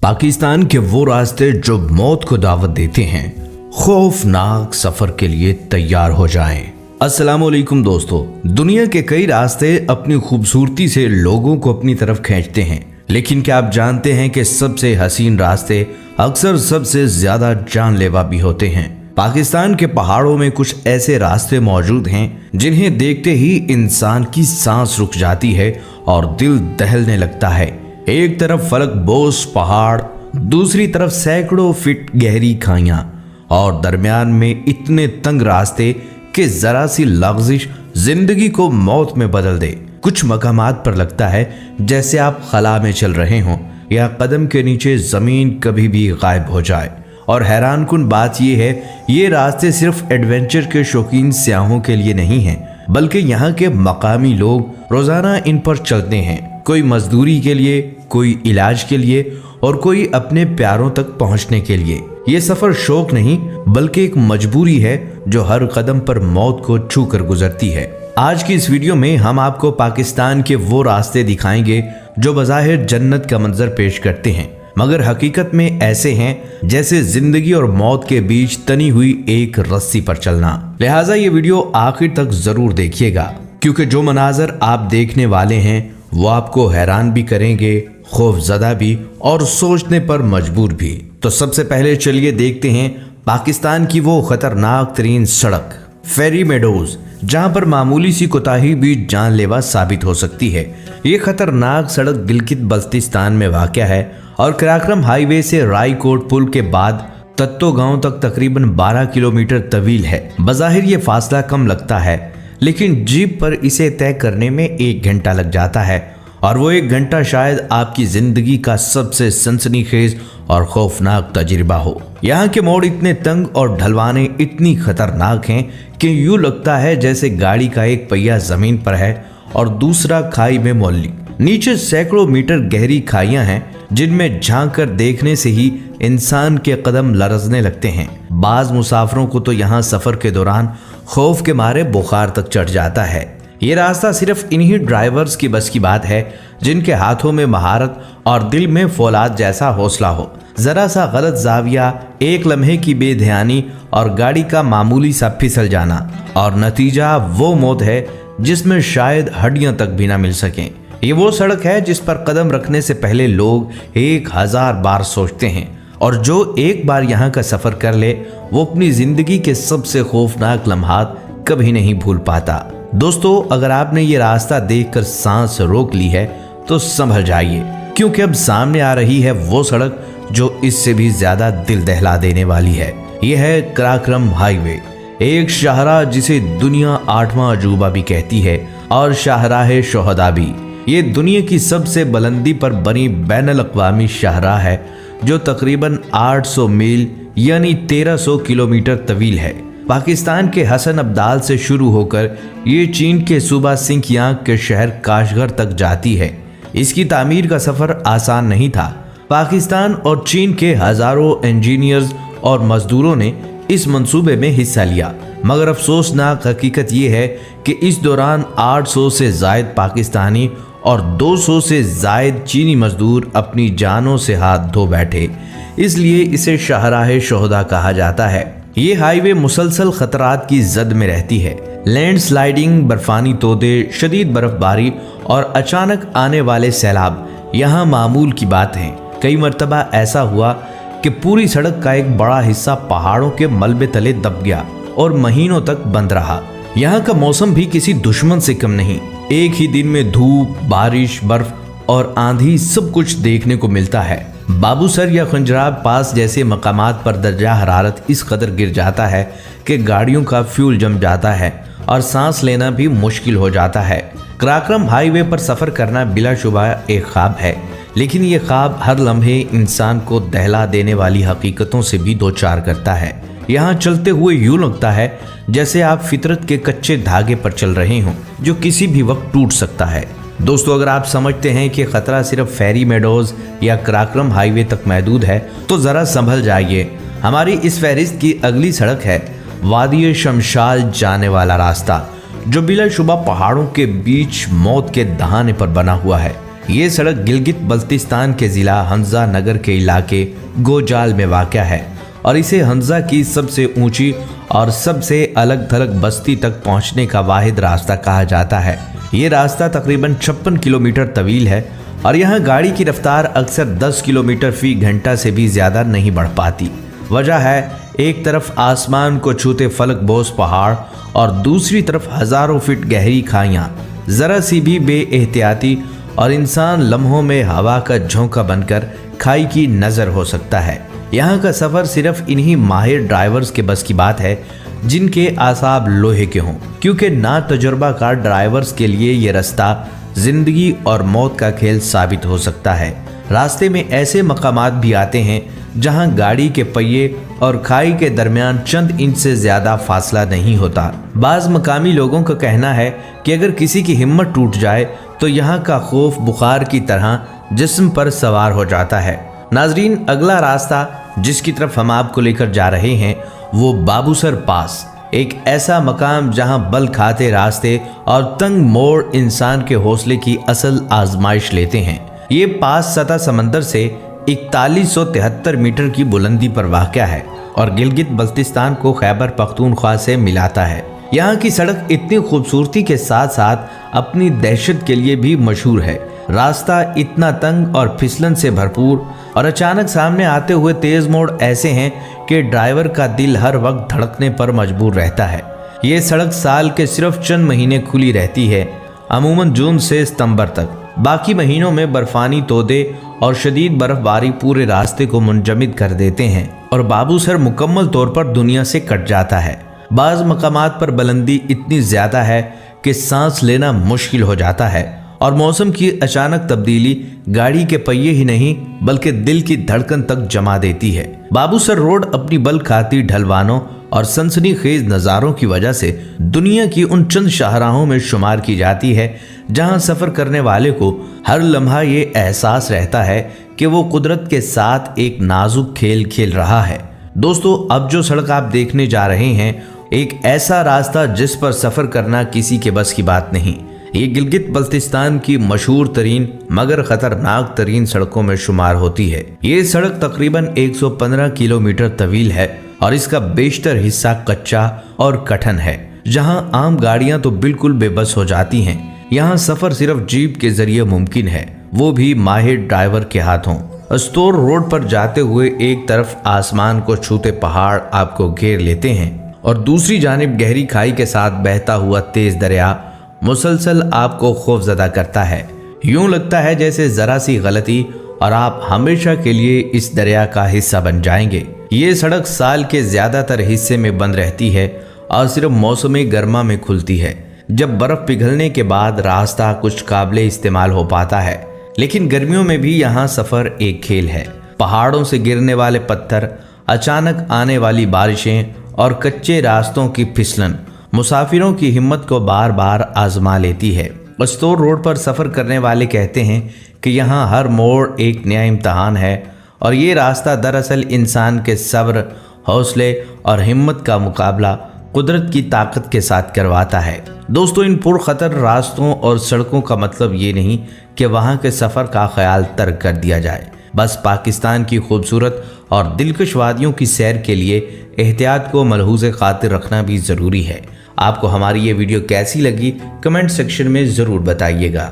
पाकिस्तान के वो रास्ते जो मौत को दावत देते हैं, खौफनाक सफर के लिए तैयार हो जाएं। अस्सलाम वालेकुम दोस्तों, दुनिया के कई रास्ते अपनी खूबसूरती से लोगों को अपनी तरफ खींचते हैं, लेकिन क्या आप जानते हैं कि सबसे हसीन रास्ते अक्सर सबसे ज्यादा जानलेवा भी होते हैं। पाकिस्तान के पहाड़ों में कुछ ऐसे रास्ते मौजूद हैं जिन्हें देखते ही इंसान की सांस रुक जाती है और दिल दहलने लगता है। एक तरफ फलक बोस पहाड़, दूसरी तरफ सैकड़ों फीट गहरी खाइयां और दरमियान में इतने तंग रास्ते कि जरा सी लग़ज़िश जिंदगी को मौत में बदल दे। कुछ मकामात पर लगता है जैसे आप खला में चल रहे हों या कदम के नीचे जमीन कभी भी गायब हो जाए। और हैरान कुन बात यह है, ये रास्ते सिर्फ एडवेंचर के शौकीन सयाहों के लिए नहीं हैं, बल्कि यहाँ के मकामी लोग रोजाना इन पर चलते हैं। कोई मजदूरी के लिए, कोई इलाज के लिए और कोई अपने प्यारों तक पहुँचने के लिए। ये सफर शौक नहीं बल्कि एक मजबूरी है जो हर कदम पर मौत को छू कर गुजरती है। आज की इस वीडियो में हम आपको पाकिस्तान के वो रास्ते दिखाएंगे जो बज़ाहिर जन्नत का मंजर पेश करते हैं, मगर हकीकत में ऐसे हैं जैसे जिंदगी और मौत के बीच तनी हुई एक रस्सी पर चलना। लिहाजा ये वीडियो आखिर तक जरूर देखिएगा, क्योंकि जो मनाजर आप देखने वाले हैं वो आपको हैरान भी करेंगे, खौफजदा भी और सोचने पर मजबूर भी। तो सबसे पहले चलिए देखते हैं पाकिस्तान की वो खतरनाक तरीन सड़क फेरी मेडोज, जहां पर मामूली सी कोताही भी जानलेवा साबित हो सकती है। ये खतरनाक सड़क गिलगित बल्तिस्तान में वाक़या है और कराक्रम हाईवे से रायकोट पुल के बाद तत्तो गांव तक तकरीबन 12 किलोमीटर तवील है। बज़ाहिर ये फासला कम लगता है, लेकिन जीप पर इसे तय करने में 1 घंटा लग जाता है, और वो 1 घंटा शायद आपकी जिंदगी का सबसे सनसनीखेज और खौफनाक तजुर्बा हो। यहाँ के मोड़ इतने तंग और ढलवाने इतनी खतरनाक हैं कि यूं लगता है जैसे गाड़ी का एक पहिया जमीन पर है और दूसरा खाई में मौली। नीचे सैकड़ों मीटर गहरी खाइयां हैं जिनमें झांक कर देखने से ही इंसान के कदम लरजने लगते हैं। बाज मुसाफिरों को तो यहाँ सफर के दौरान खौफ के मारे बुखार तक चढ़ जाता है। ये रास्ता सिर्फ इन्हीं ड्राइवर्स की बस की बात है जिनके हाथों में महारत और दिल में फौलाद जैसा हौसला हो। जरा सा गलत जाविया, एक लम्हे की बेध्यानी और गाड़ी का मामूली सा फिसल जाना, और नतीजा वो मौत है जिसमें शायद हड्डियां तक भी ना मिल सकें। ये वो सड़क है जिस पर कदम रखने से पहले लोग 1000 बार सोचते हैं, और जो एक बार यहाँ का सफर कर ले वो अपनी जिंदगी के सबसे खौफनाक लम्हात कभी नहीं भूल पाता। दोस्तों, अगर आपने ये रास्ता देखकर सांस रोक ली है तो संभल जाइए, क्योंकि अब सामने आ रही है वो सड़क जो इससे भी ज्यादा दिल दहला देने वाली है। यह है कराक्रम हाईवे, एक शाहराह जिसे दुनिया 8वां अजूबा भी कहती है और शाहराह शोहदा भी। ये दुनिया की सबसे बुलंदी पर बनी बैनुल अक़वामी शाहराह है जो तकरीबन 800 मील यानी 1300 किलोमीटर तवील है। पाकिस्तान के हसन अब्दाल से शुरू होकर ये चीन के सूबा सिंकियांग के शहर काशगर तक जाती है। इसकी तामीर का सफर आसान नहीं था। पाकिस्तान और चीन के हजारों इंजीनियर्स और मजदूरों ने इस मंसूबे में हिस्सा लिया, मगर अफसोसनाक हकीकत यह है कि इस दौरान 800 से जायद पाकिस्तानी और 200 से जायद चीनी मजदूर अपनी जानों से हाथ धो बैठे। इसलिए इसे शाहराह शोहदा कहा जाता है। ये हाईवे मुसलसल खतरात की जद में रहती है। लैंडस्लाइडिंग, बर्फानी तोदे, शदीद बर्फबारी और अचानक आने वाले सैलाब यहाँ मामूल की बात है। कई मरतबा ऐसा हुआ कि पूरी सड़क का एक बड़ा हिस्सा पहाड़ों के मलबे तले दब गया और महीनों तक बंद रहा। यहाँ का मौसम भी किसी दुश्मन से कम नहीं। एक ही दिन में धूप, बारिश, बर्फ और आंधी सब कुछ देखने को मिलता है। बाबूसर या खंजराब पास जैसे मकामात पर दर्जा हरारत इस कदर गिर जाता है कि गाड़ियों का फ्यूल जम जाता है और सांस लेना भी मुश्किल हो जाता है। कराक्रम हाईवे पर सफर करना बिलाशुबा एक ख्वाब है, लेकिन ये ख्वाब हर लम्हे इंसान को दहला देने वाली हकीकतों से भी दो चार करता है। यहाँ चलते हुए यूं लगता है जैसे आप फितरत के कच्चे धागे पर चल रहे हों जो किसी भी वक्त टूट सकता है। दोस्तों, अगर आप समझते हैं कि खतरा सिर्फ फेरी मेडोज या कराक्रम हाईवे तक महदूद है तो जरा संभल जाइए। हमारी इस फहरिस्त की अगली सड़क है वादी शमशाल जाने वाला रास्ता, जो बिलाशुबा पहाड़ों के बीच मौत के दहाने पर बना हुआ है। ये सड़क गिलगित बल्तिस्तान के जिला हंजा नगर के इलाके गोजाल में वाक़या है और इसे हंजा की सबसे ऊंची और सबसे अलग थलग बस्ती तक पहुंचने का वाहिद रास्ता कहा जाता है। ये रास्ता तकरीबन 56 किलोमीटर तवील है और यहाँ गाड़ी की रफ्तार अक्सर 10 किलोमीटर फी घंटा से भी ज़्यादा नहीं बढ़ पाती। वजह है एक तरफ आसमान को छूते फलकबोस पहाड़ और दूसरी तरफ हज़ारों फीट गहरी खाइयाँ। ज़रा सी भी बेएहतियाती और इंसान लम्हों में हवा का झोंका बनकर खाई की नज़र हो सकता है। यहाँ का सफ़र सिर्फ इन्हीं माहिर ड्राइवर्स के बस की बात है जिनके आसाब लोहे के हों, क्योंकि ना तजुर्बाकार ड्राइवर्स के लिए ये रास्ता जिंदगी और मौत का खेल साबित हो सकता है। रास्ते में ऐसे मकामात भी आते हैं जहां गाड़ी के पहिए और खाई के दरमियान चंद इंच से ज़्यादा फासला नहीं होता। बाज़ मकामी लोगों का कहना है कि अगर किसी की हिम्मत टूट जाए तो यहाँ का खौफ बुखार की तरह जिस्म पर सवार हो जाता है। नाजरीन, अगला रास्ता जिसकी तरफ हम आपको लेकर जा रहे हैं वो बाबूसर पास, एक ऐसा मकाम जहां बल खाते रास्ते और तंग मोड़ इंसान के हौसले की असल आजमाइश लेते हैं। ये पास सतह समंदर से 4173 मीटर की बुलंदी पर वाक़या है और गिलगित बल्तिस्तान को खैबर पख्तूनख्वा से मिलाता है। यहाँ की सड़क इतनी खूबसूरती के साथ साथ अपनी दहशत के लिए भी मशहूर है। रास्ता इतना तंग और फिसलन से भरपूर और अचानक सामने आते हुए तेज मोड़ ऐसे हैं कि ड्राइवर का दिल हर वक्त धड़कने पर मजबूर रहता है। ये सड़क साल के सिर्फ चंद महीने खुली रहती है, अमूमन जून से सितंबर तक। बाकी महीनों में बर्फानी तोदे और शदीद बर्फबारी पूरे रास्ते को मुंजमद कर देते हैं और बाबूसर मुकम्मल तौर पर दुनिया से कट जाता है। बाज़ मकामात पर बुलंदी इतनी ज़्यादा है कि सांस लेना मुश्किल हो जाता है और मौसम की अचानक तब्दीली गाड़ी के पहिए ही नहीं बल्कि दिल की धड़कन तक जमा देती है। बाबूसर रोड अपनी बल खाती ढलवानों और सनसनीखेज नज़ारों की वजह से दुनिया की उन चंद शाहराहों में शुमार की जाती है जहां सफ़र करने वाले को हर लम्हा ये एहसास रहता है कि वो कुदरत के साथ एक नाजुक खेल खेल रहा है। दोस्तों, अब जो सड़क आप देखने जा रहे हैं एक ऐसा रास्ता जिस पर सफ़र करना किसी के बस की बात नहीं। ये गिलगित बल्तिस्तान की मशहूर तरीन मगर खतरनाक तरीन सड़कों में शुमार होती है। ये सड़क तकरीबन 115 किलोमीटर तवील है और इसका बेशतर हिस्सा कच्चा और कठिन है, जहां आम गाड़ियां तो बिल्कुल बेबस हो जाती हैं। यहाँ सफर सिर्फ जीप के जरिए मुमकिन है, वो भी माहिर ड्राइवर के हाथों। अस्तोर रोड पर जाते हुए एक तरफ आसमान को छूते पहाड़ आपको घेर लेते हैं और दूसरी जानिब गहरी खाई के साथ बहता हुआ तेज दरिया मुसलसल आपको खौफजदा करता है। यूं लगता है जैसे जरा सी गलती और आप हमेशा के लिए इस दरिया का हिस्सा बन जाएंगे। ये सड़क साल के ज्यादातर हिस्से में बंद रहती है और सिर्फ मौसम गर्मा में खुलती है, जब बर्फ पिघलने के बाद रास्ता कुछ काबिले इस्तेमाल हो पाता है। लेकिन गर्मियों में भी यहाँ सफर एक खेल है। पहाड़ों से गिरने वाले पत्थर, अचानक आने वाली बारिशें और कच्चे रास्तों की फिसलन मुसाफिरों की हिम्मत को बार बार आजमा लेती है। अस्तोर रोड पर सफ़र करने वाले कहते हैं कि यहाँ हर मोड़ एक नया इम्तहान है और ये रास्ता दरअसल इंसान के सब्र, हौसले और हिम्मत का मुकाबला कुदरत की ताकत के साथ करवाता है। दोस्तों, इन पुरखतर रास्तों और सड़कों का मतलब ये नहीं कि वहाँ के सफ़र का ख्याल तर्क कर दिया जाए। बस पाकिस्तान की खूबसूरत और दिलकश वादियों की सैर के लिए एहतियात को मलहूज़ खातिर रखना भी ज़रूरी है। आपको हमारी ये वीडियो कैसी लगी कमेंट सेक्शन में ज़रूर बताइएगा।